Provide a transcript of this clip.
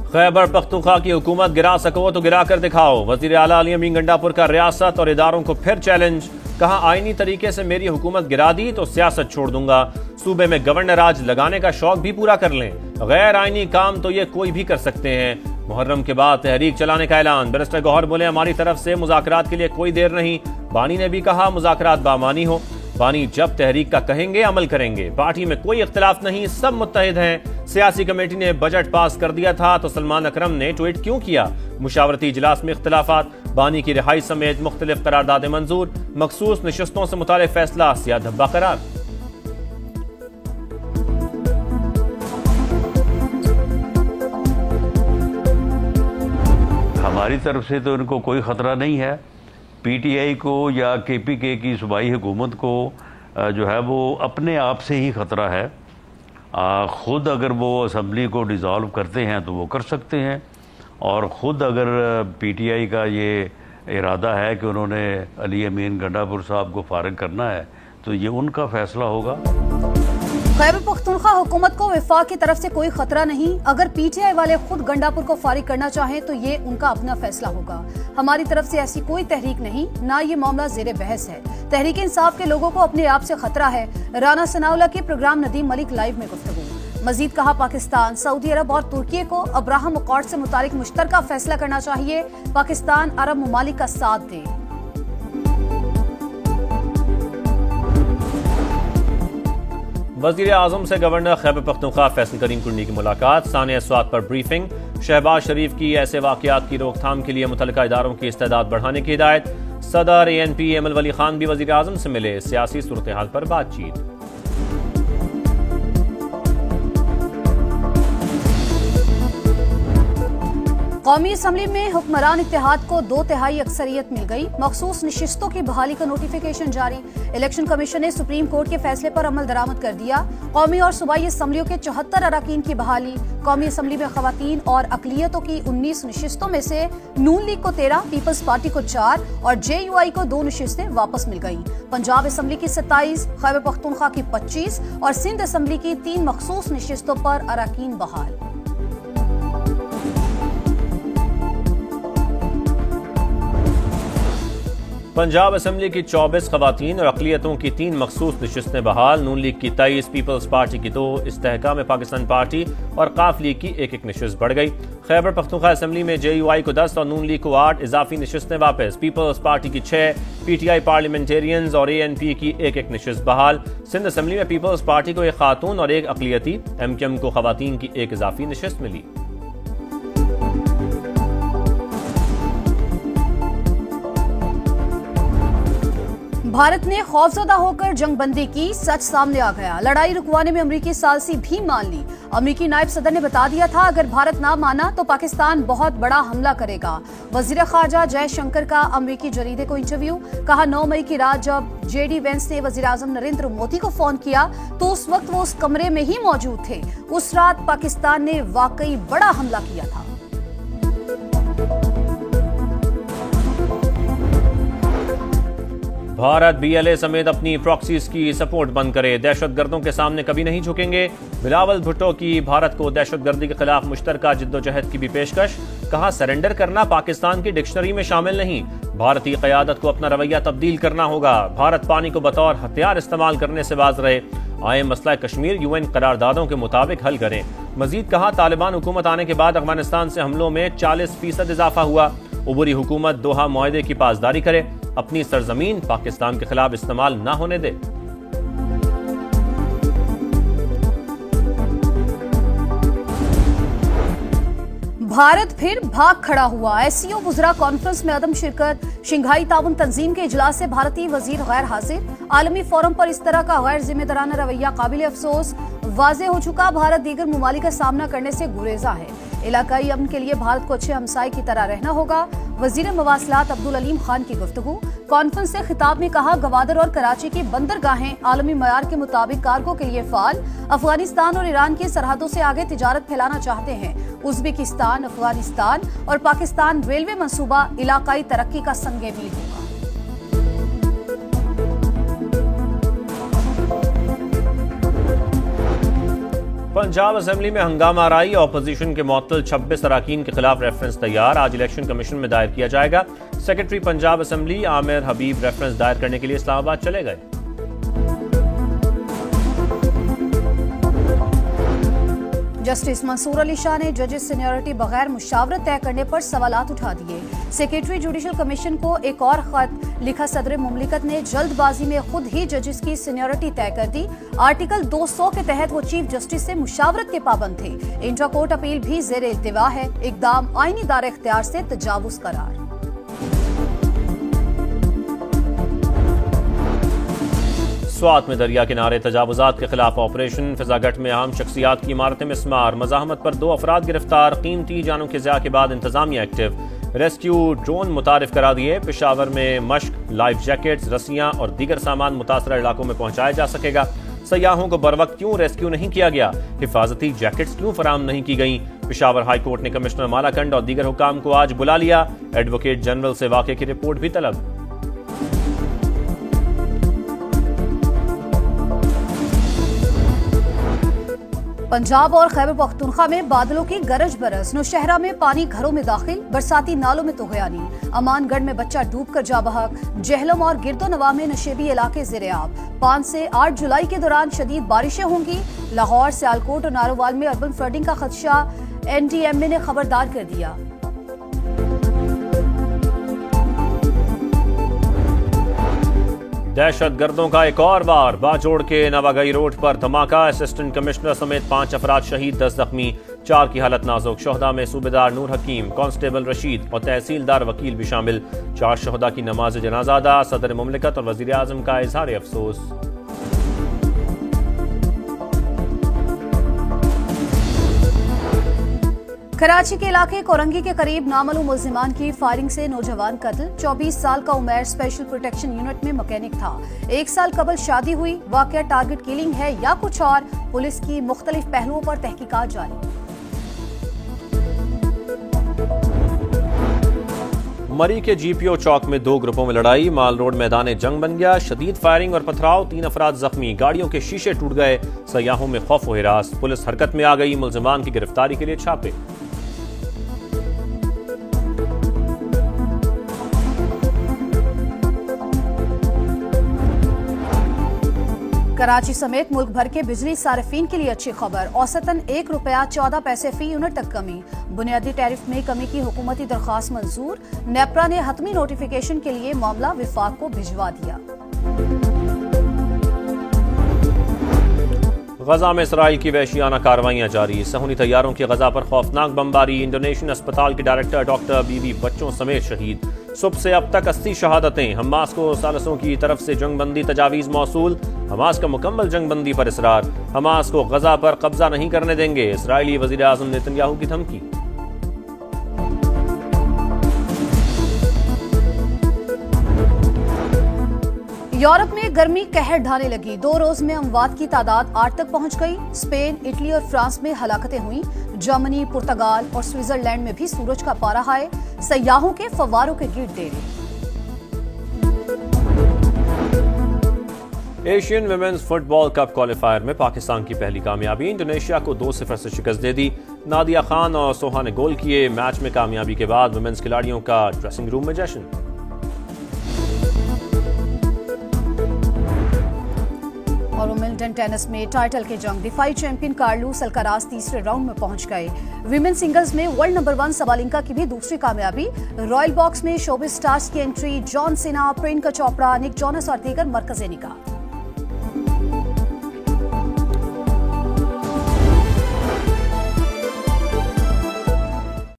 खैबर पख्तूनख्वा की हुकूमत गिरा सको तो गिरा कर दिखाओ। वजीर आला अली अमीन गंडापुर का रियासत और इदारों को फिर चैलेंज। कहा, आईनी तरीके से मेरी हुकूमत गिरा दी तो सियासत छोड़ दूंगा। सूबे में गवर्नर राज लगाने का शौक भी पूरा कर लें। गैर आईनी काम तो ये कोई भी कर सकते हैं। मुहर्रम के बाद तहरीक चलाने का ऐलान। बैरिस्टर गौहर बोले, हमारी तरफ से मुज़ाकरात के लिए कोई देर नहीं। बानी ने भी कहा, मुज़ाकरात बामानी हो। बानी जब तहरीक का कहेंगे अमल करेंगे। पार्टी में कोई इख्तिलाफ नहीं, सब मुत्तहिद हैं। सियासी कमेटी ने बजट पास कर दिया था तो सलमान अकरम ने ट्वीट क्यों किया। मुशावरती इजलास में इख्तिलाफात। बानी की रिहाई समेत मुख्तलिफ करारदादें मंजूर। मखसूस नशिस्तों से मुताल्लिक फैसला सिया धब्बा करार। हमारी तरफ से तो इनको कोई खतरा नहीं है। पीटीआई को या केपीके की सूबाई हुकूमत को जो है वो अपने आप से ही खतरा है। ख़ुद अगर वो असम्बली को डिज़ोल्व करते हैं तो वो कर सकते हैं, और ख़ुद अगर पीटीआई का ये इरादा है कि उन्होंने अली अमीन गंडापुर साहब को फारिग करना है तो ये उनका फैसला होगा। खैबर पख्तूनख्वा हुकूमत को वफाक की तरफ से कोई खतरा नहीं। अगर पीटीआई वाले खुद गंडापुर को फारिग करना चाहें तो ये उनका अपना फैसला होगा। हमारी तरफ से ऐसी कोई तहरीक नहीं, ना ये मामला जेरे बहस है। तहरीक इंसाफ के लोगों को अपने आप से खतरा है। राना सनाउल्लाह के प्रोग्राम नदीम मलिक लाइव में गुफ्तगू। मजीद कहा, पाकिस्तान, सऊदी अरब और तुर्की को अब्राहम अकॉर्ड से मुतालिक मुश्तरका फैसला करना चाहिए। पाकिस्तान अरब ममालिक का साथ दे। वजीर आजम से गवर्नर खैबर पख्तूनख्वा फैसल करीम कुंडी की मुलाकात। सानिया अस्वात पर ब्रीफिंग। शहबाज शरीफ की ऐसे वाकयात की रोकथाम के लिए मुतल्लिका इदारों की इस्तेदाद बढ़ाने की हिदायत। सदर ANP एमल वली खान भी वजीर आजम से मिले। सियासी सूरत हाल पर बातचीत। कौमी असम्बली में हुक्मरान इत्तेहाद को 2/3 अक्सरियत मिल गई। मखसूस नशिस्तों की बहाली का नोटिफिकेशन जारी। इलेक्शन कमीशन ने सुप्रीम कोर्ट के फैसले पर अमल दरामद कर दिया। कौमी और सूबाई असम्बलियों के 74 अरकान की बहाली। कौमी असम्बली में खवातीन और अकलियतों की 19 नशिस्तों में से नून लीग को 13, पीपल्स पार्टी को 4 और JUI को 2 नशिस्तें वापस मिल गयी। पंजाब असम्बली की 27, खैबर पख्तूनख्वा की 25 और सिंध असम्बली की 3 मखसूस नशिस्तों पर अरकान बहाल। पंजाब असम्बली की 24 खवातीन और अकलियतों की 3 मखसूस नशिस्तें बहाल। नून लीग की 23, पीपल्स पार्टी की 2, इस्तेहकाम पाकिस्तान पार्टी और काफ लीग की 1-1 नशिस्त बढ़ गई। खैबर पख्तूनख्वा असम्बली में JUI को 10 और नून लीग को 8 इजाफी नशिस्तें वापस। पीपल्स पार्टी की 6, PTI पार्लियामेंटेरियंस और ANP की 1-1 नशिस्त बहाल। सिंध असम्बली में पीपल्स पार्टी को 1 खातून और 1 अकलियती, MQM को खवातीन की 1 इजाफी नशिस्त मिली। भारत ने खौफजदा होकर जंगबंदी की, सच सामने आ गया। लड़ाई रुकवाने में अमरीकी सालसी भी मान ली। अमरीकी नायब सदर ने बता दिया था, अगर भारत ना माना तो पाकिस्तान बहुत बड़ा हमला करेगा। वजीर खारजा जयशंकर का अमरीकी जरीदे को इंटरव्यू। कहा, 9 मई की रात जब JD वेंस ने वजीर आजम नरेंद्र मोदी को फोन किया तो उस वक्त वो उस कमरे में ही मौजूद थे। उस रात पाकिस्तान ने वाकई बड़ा हमला किया था। भारत BLA समेत अपनी प्रॉक्सीज की सपोर्ट बंद करे। दहशतगर्दों के सामने कभी नहीं झुकेंगे। बिलावल भुट्टो की भारत को दहशतगर्दी के खिलाफ मुश्तरका जिद्दोजहद की भी पेशकश। कहा, सरेंडर करना पाकिस्तान की डिक्शनरी में शामिल नहीं। भारतीय क़यादत को अपना रवैया तब्दील करना होगा। भारत पानी को बतौर हथियार इस्तेमाल करने से बाज रहे। आए मसला कश्मीर UN करारदादों के मुताबिक हल करें। मजीद कहा, तालिबान हुकूमत आने के बाद अफगानिस्तान से हमलों में 40% इजाफा हुआ। उबरी हुकूमत दोहा मुआहदे की पासदारी करे। अपनी सरजमीन पाकिस्तान के खिलाफ इस्तेमाल न होने दे। भारत फिर भाग खड़ा हुआ। SCO वुज़रा कॉन्फ्रेंस में अदम शिरकत। शंघाई ताउन तंजीम के इजलास से भारतीय वजीर गैर हाजिर। आलमी फोरम पर इस तरह का गैर जिम्मेदाराना रवैया काबिल अफसोस। वाज़े हो चुका, भारत दीगर ममालिक का सामना करने से गुरेजा है। इलाकाई अमन के लिए भारत को अच्छे हमसाये की तरह रहना होगा। वजीर मवासलात अब्दुल अलीम खान की गुफ्तगू। कॉन्फ्रेंस से खिताब में कहा, गवादर और कराची की बंदरगाहें आलमी मयार के मुताबिक कार्गो के लिए फाल। अफगानिस्तान और ईरान की सरहदों से आगे तिजारत फैलाना चाहते हैं। उज्बेकिस्तान, अफगानिस्तान और पाकिस्तान रेलवे मंसूबा इलाकाई तरक्की का संगे मील होगा। पंजाब असेंबली में हंगामा आराई, ऑपोजिशन के मुअत्तल 26 अरकान के खिलाफ रेफरेंस तैयार, आज इलेक्शन कमीशन में दायर किया जाएगा। सेक्रेटरी पंजाब असेंबली आमिर हबीब रेफरेंस दायर करने के लिए इस्लामाबाद चले गए। जस्टिस मंसूर अली शाह ने जजेस सीनियरिटी बगैर मुशावरत तय करने पर सवालात उठा दिए। सेक्रेटरी जुडिशल कमीशन को एक और खत लिखा सदर मुमलिकत ने जल्दबाजी में खुद ही जजेस की सीनियरिटी तय कर दी। आर्टिकल 200 के तहत वो चीफ जस्टिस से मुशावरत के पाबंद थे। इंट्रा कोर्ट अपील भी जेर इल्तिवा है। इकदाम आईनी दार इख्तियार से तजावुज करार। स्वात में दरिया किनारे तजावुजात के खिलाफ ऑपरेशन, फिजागट में अहम शख्सियात की इमारतें मिस्मार, मजाहमत पर 2 अफराद गिरफ्तार, कीमती जानों के ज़िया के बाद इंतजामिया एक्टिव, रेस्क्यू ड्रोन मुतारिफ करा दिए। पेशावर में मश्क, लाइफ जैकेट्स, रस्सियां और दीगर सामान मुतासरा इलाकों में पहुंचाया जा सकेगा। सयाहों को बरवक्त क्यों रेस्क्यू नहीं किया गया, हिफाजती जैकेट्स क्यों फराम नहीं की गई। पेशावर हाई कोर्ट ने कमिश्नर मालाकंड और दीगर हुकाम को आज बुला लिया। एडवोकेट जनरल से वाक़े की रिपोर्ट भी तलब। पंजाब और खैबर पख्तूनख्वा में बादलों की गरज बरस, नौशहरा में पानी घरों में दाखिल, बरसाती नालों में तुग़यानी, अमानगढ़ में बच्चा डूबकर जा बहक, जहलम और गिरदोनवा में नशेबी इलाके ज़ेर-ए-आब। 5 से 8 जुलाई के दौरान शदीद बारिशें होंगी। लाहौर, सियालकोट और नारोवाल में अर्बन फ्लडिंग का खदशा, NDMA ने खबरदार कर दिया। दहशतगर्दों का एक और बार, बाजोड़ के नवागई रोड पर धमाका, असिस्टेंट कमिश्नर समेत 5 अफराद शहीद, 10 जख्मी, 4 की हालत नाजुक। शोहदा में सूबेदार नूर हकीम, कांस्टेबल रशीद और तहसीलदार वकील भी शामिल। 4 शोहदा की नमाज जनाजा अदा, सदर मुमलिकत और वजीर आजम का इजहार अफसोस। कराची के इलाके कोरंगी के करीब नामालूम मुल्जिमान की फायरिंग से नौजवान कत्ल। 24 साल का उमैर स्पेशल प्रोटेक्शन यूनिट में मैकेनिक था। 1 साल कबल शादी हुई। वाकया टारगेट किलिंग है या कुछ और, पुलिस की मुख्तलिफ पहलुओं पर तहकीकात जारी। मरी के GPO चौक में 2 ग्रुपों में लड़ाई, माल रोड मैदान जंग बन गया। शदीद फायरिंग और पथराव, 3 अफराद जख्मी, गाड़ियों के शीशे टूट गए। सयाहों में खौफ व हिरास, पुलिस हरकत में आ गई। मुल्जिमान की गिरफ्तारी के लिए छापे। कराची समेत मुल्क भर के बिजली सारिफीन के लिए अच्छी खबर, औसतन ₹1.14 फी यूनिट तक कमी। बुनियादी टैरिफ में कमी की हुकूमती दरख्वास्त मंजूर। नेपरा ने हतमी नोटिफिकेशन के लिए मामला विफाक को भिजवा दिया। गजा में इसराइल की वहशियाना कार्रवाइयां जारी, सहूनी तैयारों की गजा पर खौफनाक बमबारी। इंडोनेशियन अस्पताल के डायरेक्टर डॉक्टर, बीवी, बच्चों समेत शहीद। सुबह से अब तक 80 शहादतें। हमास को सालसों की तरफ से जंगबंदी तजावीज मौसूल। हमास का मुकम्मल जंगबंदी पर इसरार। हमास को गजा पर कब्जा नहीं करने देंगे, इसराइली वजीर आजम नेतन्याहू की धमकी। यूरोप में गर्मी कहर ढाने लगी। 2 रोज में अमवात की तादाद 8 तक पहुंच गई। स्पेन, इटली और फ्रांस में हलाकतें हुई। जर्मनी, पुर्तगाल और स्विट्जरलैंड में भी सूरज का पारा हाय। सयाहों के फव्वारों के गिर्द डेरे। Asian women's football cup qualifier में पाकिस्तान की पहली कामयाबी, इंडोनेशिया को 2-0 से शिकस्त दे दी। नादिया खान और सोहा ने गोल किए। मैच में कामयाबी के बाद विमेंस खिलाड़ियों का ड्रेसिंग रूम में जश्न। और विंबलडन टेनिस में टाइटल के जंग, दिफाई चैंपियन कार्लोस अल्काराज तीसरे राउंड में पहुंच गए। विमेन सिंगल्स में वर्ल्ड नंबर 1 सबालिंका की भी दूसरी कामयाबी। रॉयल बॉक्स में शोबिस स्टार्स की entry, John Cena, Priyanka Chopra, Nick Jonas और दीगर मरकज़े निकाह।